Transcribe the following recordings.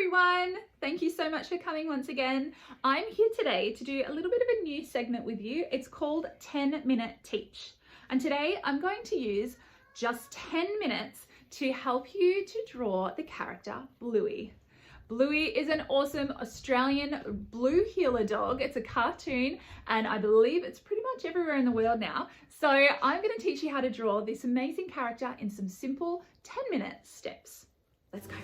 everyone. Thank you so much for coming once again. I'm here today to do a little bit of a new segment with you. It's called 10-Minute Teach. And today I'm going to use just 10 minutes to help you to draw the character Bluey. Bluey is an awesome Australian blue heeler dog. It's a cartoon and I believe it's pretty much everywhere in the world now. So I'm going to teach you how to draw this amazing character in some simple 10-minute steps. Let's go.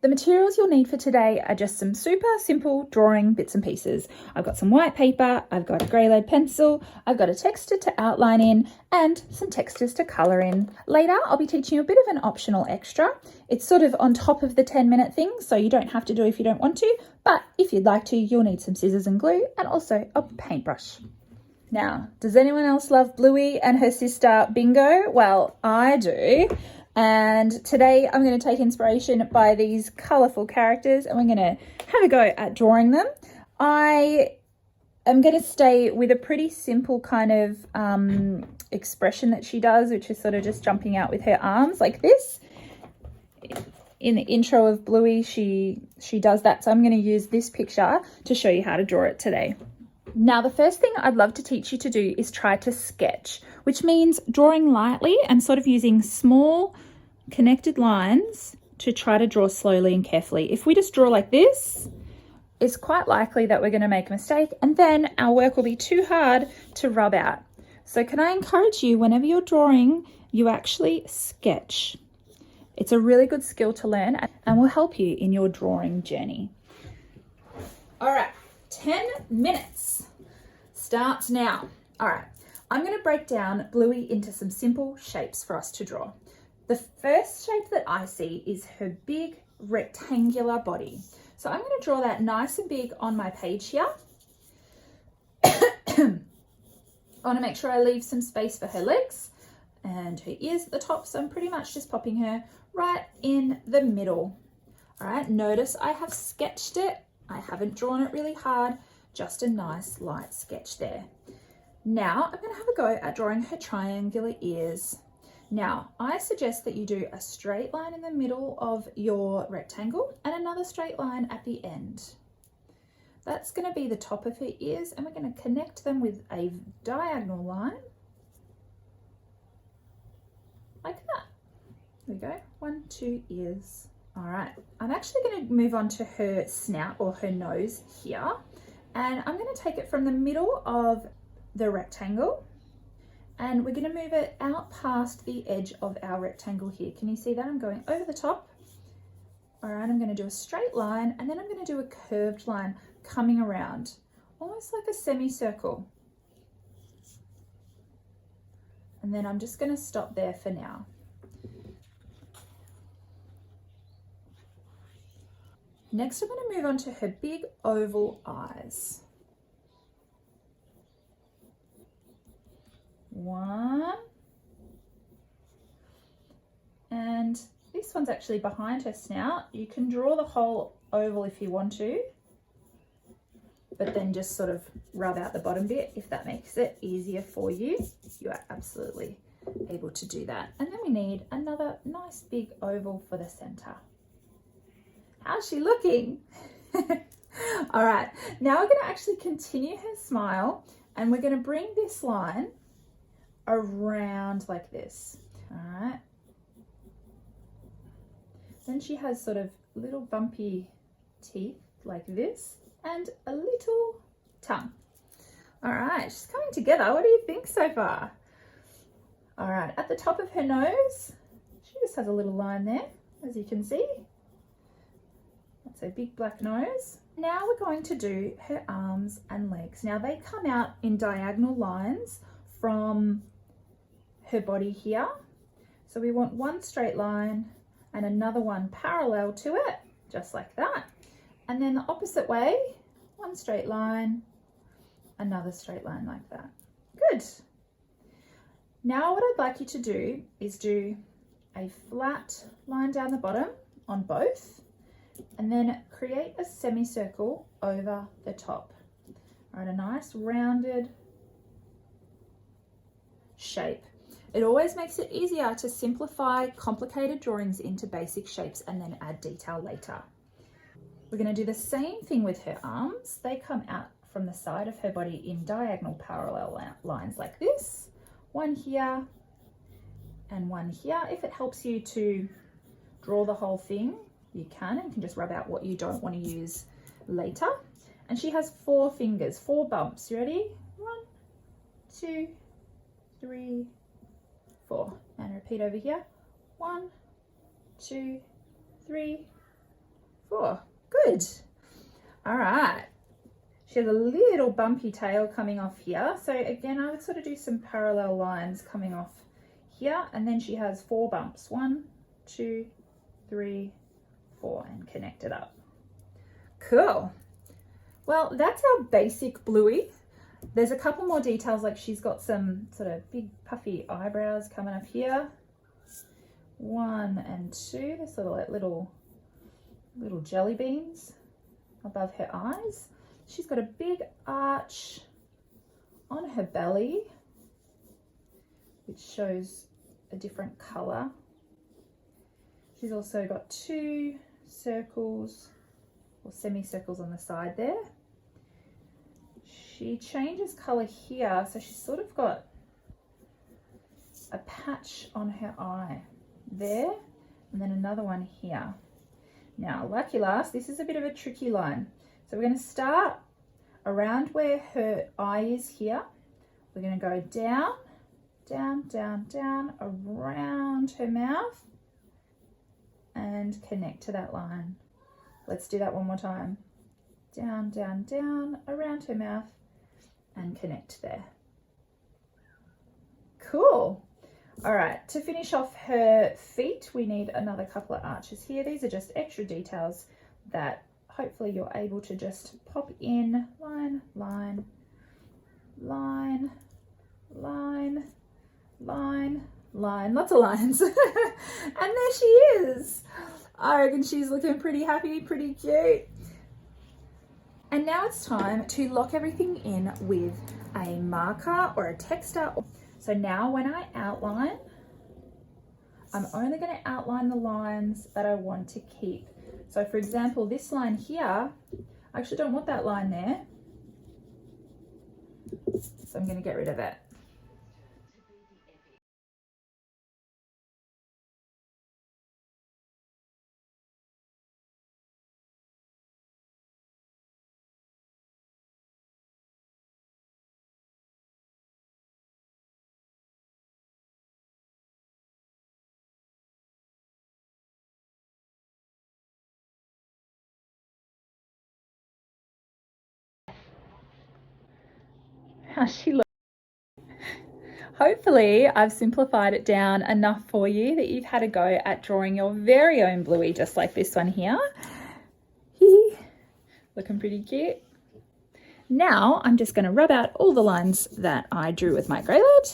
The materials you'll need for today are just some super simple drawing bits and pieces. I've got some white paper, I've got a grey lead pencil, I've got a texture to outline in, and some textures to colour in. Later, I'll be teaching you a bit of an optional extra. It's sort of on top of the 10-minute thing, so you don't have to do it if you don't want to, but if you'd like to, you'll need some scissors and glue, and also a paintbrush. Now, does anyone else love Bluey and her sister Bingo? Well, I do. And today I'm going to take inspiration by these colourful characters and we're going to have a go at drawing them. I am going to stay with a pretty simple kind of expression that she does, which is sort of just jumping out with her arms like this. In the intro of Bluey, she does that. So I'm going to use this picture to show you how to draw it today. Now, the first thing I'd love to teach you to do is try to sketch, which means drawing lightly and sort of using small connected lines to try to draw slowly and carefully. If we just draw like this, it's quite likely that we're going to make a mistake and then our work will be too hard to rub out. So can I encourage you, whenever you're drawing, you actually sketch. It's a really good skill to learn and will help you in your drawing journey. All right, 10 minutes starts now. All right, I'm going to break down Bluey into some simple shapes for us to draw. The first shape that I see is her big rectangular body. So I'm going to draw that nice and big on my page here. I want to make sure I leave some space for her legs and her ears at the top. So I'm pretty much just popping her right in the middle. All right, notice I have sketched it. I haven't drawn it really hard, just a nice light sketch there. Now I'm going to have a go at drawing her triangular ears. Now, I suggest that you do a straight line in the middle of your rectangle and another straight line at the end. That's going to be the top of her ears and we're going to connect them with a diagonal line like that. There we go, 1, 2 ears. All right, I'm actually going to move on to her snout or her nose here and I'm going to take it from the middle of the rectangle and we're going to move it out past the edge of our rectangle here. Can you see that? I'm going over the top. All right, I'm going to do a straight line and then I'm going to do a curved line coming around, almost like a semicircle. And then I'm just going to stop there for now. Next, I'm going to move on to her big oval eyes. 1, and this one's actually behind her snout. You can draw the whole oval if you want to, but then just sort of rub out the bottom bit if that makes it easier for you. You are absolutely able to do that. And then we need another nice big oval for the center. How's she looking? All right, now we're going to actually continue her smile and we're going to bring this line around like this. All right, then she has sort of little bumpy teeth like this and a little tongue. All right, she's coming together. What do you think so far? All right, at the top of her nose, she just has a little line there, as you can see. That's a big black nose. Now we're going to do her arms and legs. Now they come out in diagonal lines from her body here. So we want one straight line and another one parallel to it, just like that. And then the opposite way, one straight line, another straight line like that. Good. Now what I'd like you to do is do a flat line down the bottom on both and then create a semicircle over the top. All right, a nice rounded shape. It always makes it easier to simplify complicated drawings into basic shapes and then add detail later. We're going to do the same thing with her arms. They come out from the side of her body in diagonal parallel lines like this. One here and one here. If it helps you to draw the whole thing, you can just rub out what you don't want to use later. And she has 4 fingers, 4 bumps. You ready? 1, 2, 3, 4. And repeat over here. 1, 2, 3, 4. Good. All right. She has a little bumpy tail coming off here. So again, I would sort of do some parallel lines coming off here. And then she has 4 bumps. 1, 2, 3, 4, and connect it up. Cool. Well, that's our basic Bluey. There's a couple more details, like she's got some sort of big puffy eyebrows coming up here. 1 and 2, they're sort of like little jelly beans above her eyes. She's got a big arch on her belly, which shows a different color. She's also got 2 circles or semicircles on the side there. She changes color here, so she's sort of got a patch on her eye there, and then another one here. Now, lucky last, this is a bit of a tricky line. So we're going to start around where her eye is here. We're going to go down, down, down, down, around her mouth, and connect to that line. Let's do that one more time. Down, down, down, around her mouth, and connect there. Cool. All right, to finish off her feet, we need another couple of arches here. These are just extra details that hopefully you're able to just pop in. Line, line, line, line, line, line, lots of lines. And there she is. I reckon she's looking pretty happy, pretty cute. And now it's time to lock everything in with a marker or a texter. So now when I outline, I'm only going to outline the lines that I want to keep. So for example, this line here, I actually don't want that line there. So I'm going to get rid of it. How she looks. Hopefully I've simplified it down enough for you that you've had a go at drawing your very own Bluey, just like this one here. Looking pretty cute. Now I'm just going to rub out all the lines that I drew with my grey lead.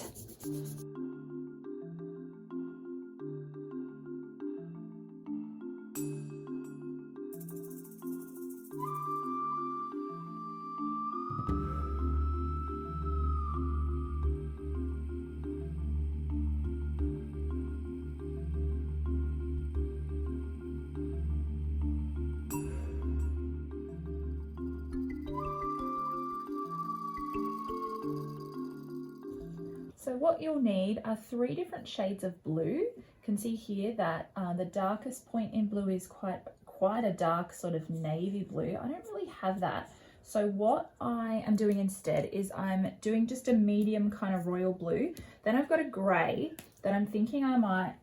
So what you'll need are 3 different shades of blue. You can see here that the darkest point in blue is quite a dark sort of navy blue. I don't really have that. So what I am doing instead is I'm doing just a medium kind of royal blue. Then I've got a grey that I'm thinking I might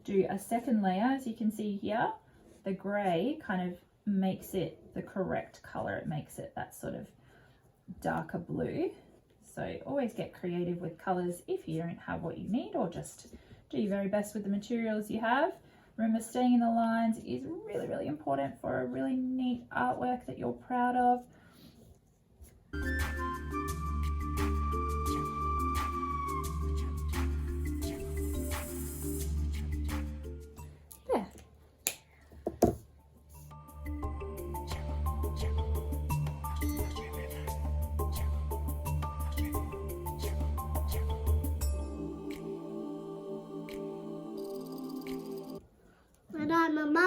do a second layer. As you can see here, the grey kind of makes it the correct colour. It makes it that sort of darker blue. So always get creative with colours if you don't have what you need, or just do your very best with the materials you have. Remember, staying in the lines is really, really important for a really neat artwork that you're proud of. There.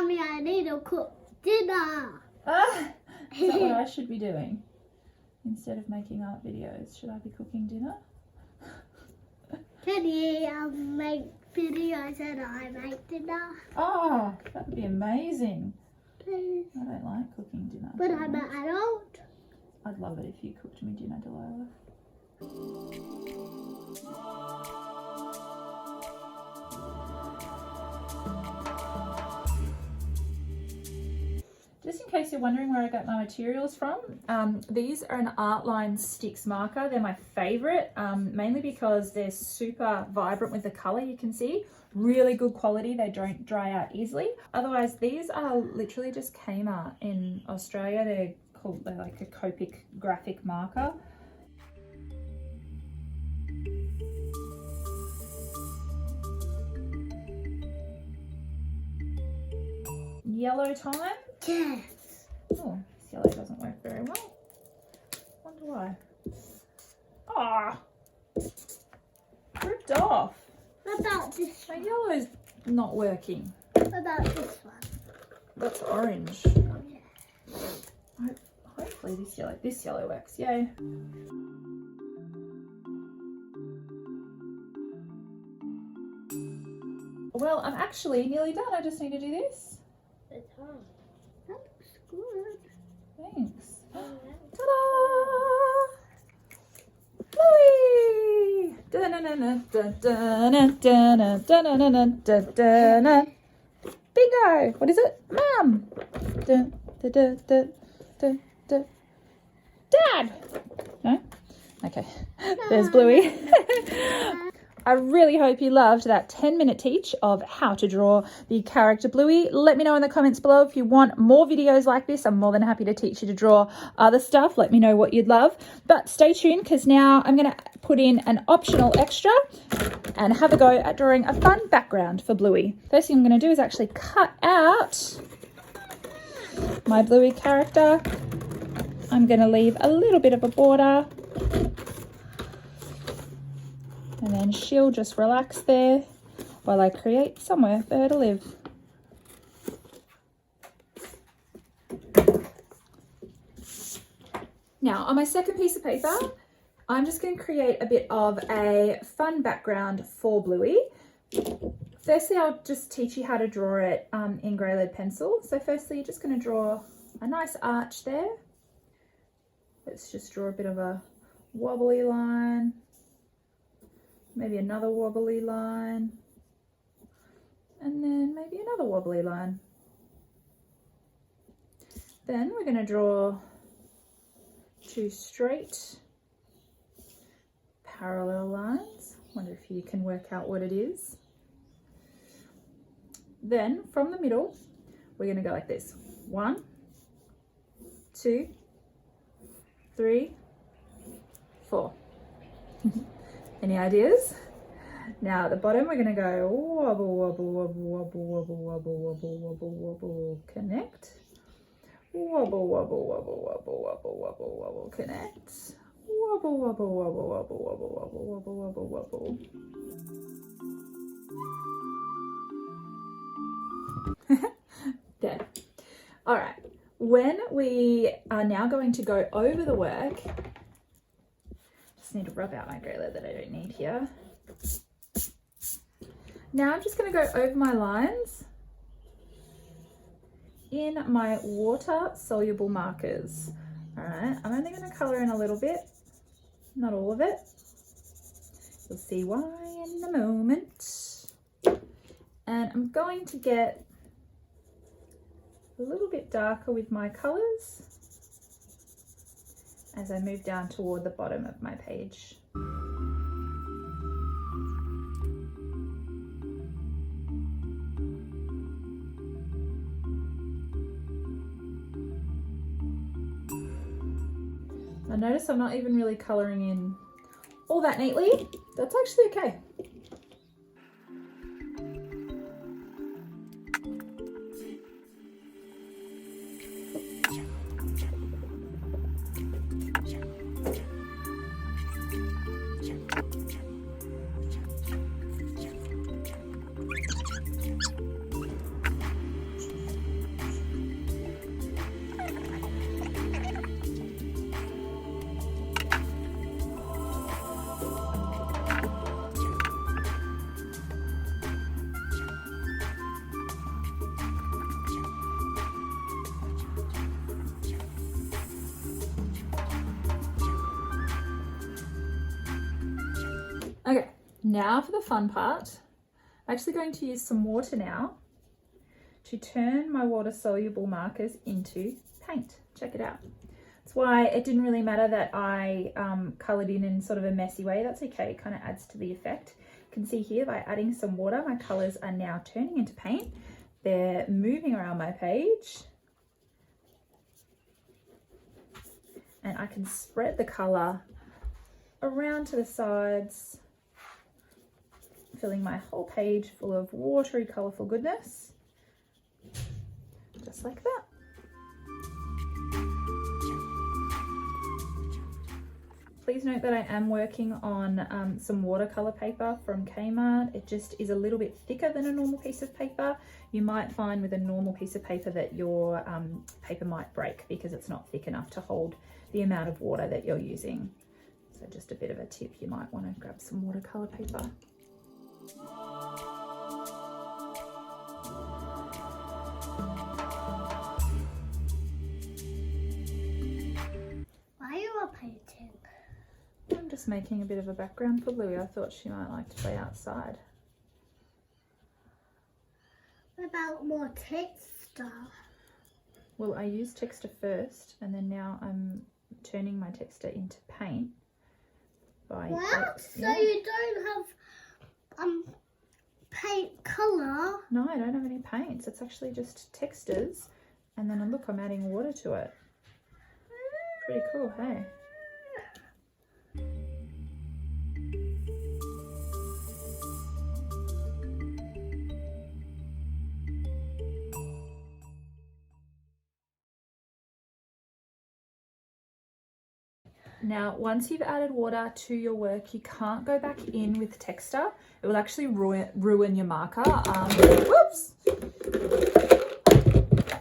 Mommy, I need to cook dinner. Is that what I should be doing? Instead of making art videos, should I be cooking dinner? Can you make videos and I make dinner? Oh, that would be amazing. Please. I don't like cooking dinner. But I'm an adult. I'd love it if you cooked me dinner, Delilah. Just in case you're wondering where I got my materials from, these are an Artline Sticks marker. They're my favourite, mainly because they're super vibrant with the colour you can see. Really good quality, they don't dry out easily. Otherwise, these are literally just Kmart in Australia. They're like a Copic graphic marker. Yellow time. Yes. Oh, this yellow doesn't work very well. Wonder why. Ah, ripped off. What about this My one? yellow's not working. What about this one? That's orange. Oh, yeah. Hopefully this yellow works. Yay. Well, I'm actually nearly done. I just need to do this. It's hard. That looks good. Thanks. Alright. Ta-da! Bluey! Bingo! What is it? Mum! Dad! No? Okay. There's Bluey. I really hope you loved that 10-minute teach of how to draw the character Bluey. Let me know in the comments below if you want more videos like this. I'm more than happy to teach you to draw other stuff. Let me know what you'd love. But stay tuned because now I'm going to put in an optional extra and have a go at drawing a fun background for Bluey. First thing I'm going to do is actually cut out my Bluey character. I'm going to leave a little bit of a border. And then she'll just relax there while I create somewhere for her to live. Now, on my second piece of paper, I'm just going to create a bit of a fun background for Bluey. Firstly, I'll just teach you how to draw it in grey lead pencil. So firstly, you're just going to draw a nice arch there. Let's just draw a bit of a wobbly line. Maybe another wobbly line, and then maybe another wobbly line. Then we're going to draw two straight parallel lines. Wonder if you can work out what it is. Then from the middle, we're going to go like this. 1, 2, 3, 4. Any ideas? Now at the bottom we're going to go wobble, wobble, wobble, wobble, wobble, wobble, wobble, wobble, wobble, connect. Wobble, wobble, wobble, wobble, wobble, wobble, wobble, connect. Wobble, wobble, wobble, wobble, wobble, wobble, wobble, wobble, wobble. There. All right. When we are now going to go over the work, need to rub out my grey lead that I don't need here. Now I'm just going to go over my lines in my water soluble markers. All right, I'm only going to colour in a little bit, not all of it. You'll see why in a moment. And I'm going to get a little bit darker with my colours as I move down toward the bottom of my page. I notice I'm not even really colouring in all that neatly. That's actually okay. Okay, now for the fun part. I'm actually going to use some water now to turn my water soluble markers into paint. Check it out. That's why it didn't really matter that I coloured in sort of a messy way. That's okay, it kind of adds to the effect. You can see here by adding some water, my colours are now turning into paint. They're moving around my page. And I can spread the colour around to the sides, filling my whole page full of watery, colourful goodness. Just like that. Please note that I am working on some watercolour paper from Kmart. It just is a little bit thicker than a normal piece of paper. You might find with a normal piece of paper that your paper might break because it's not thick enough to hold the amount of water that you're using. So just a bit of a tip, you might want to grab some watercolour paper. Why are you painting? I'm just making a bit of a background for Bluey. I thought she might like to play outside. What about more texture? Well, I used texture first and then now I'm turning my texture into paint. What? So you don't have paint colour? No, I don't have any paints. It's actually just textures. And then look, I'm adding water to it. Pretty cool, hey? Now, once you've added water to your work, you can't go back in with texture. It will actually ruin your marker. Whoops!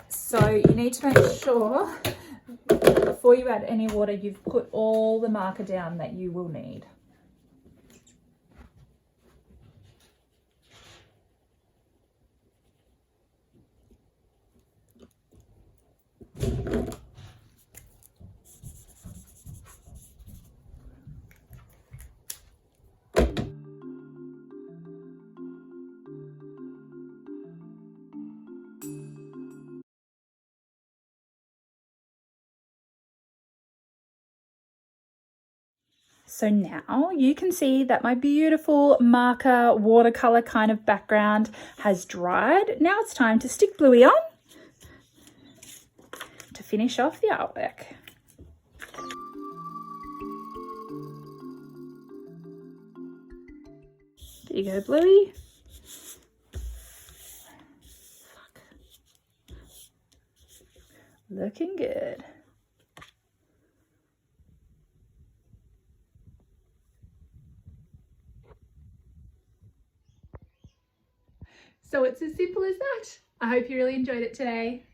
So you need to make sure before you add any water, you've put all the marker down that you will need. So now you can see that my beautiful marker watercolor kind of background has dried. Now it's time to stick Bluey on to finish off the artwork. There you go, Bluey. Looking good. So it's as simple as that. I hope you really enjoyed it today.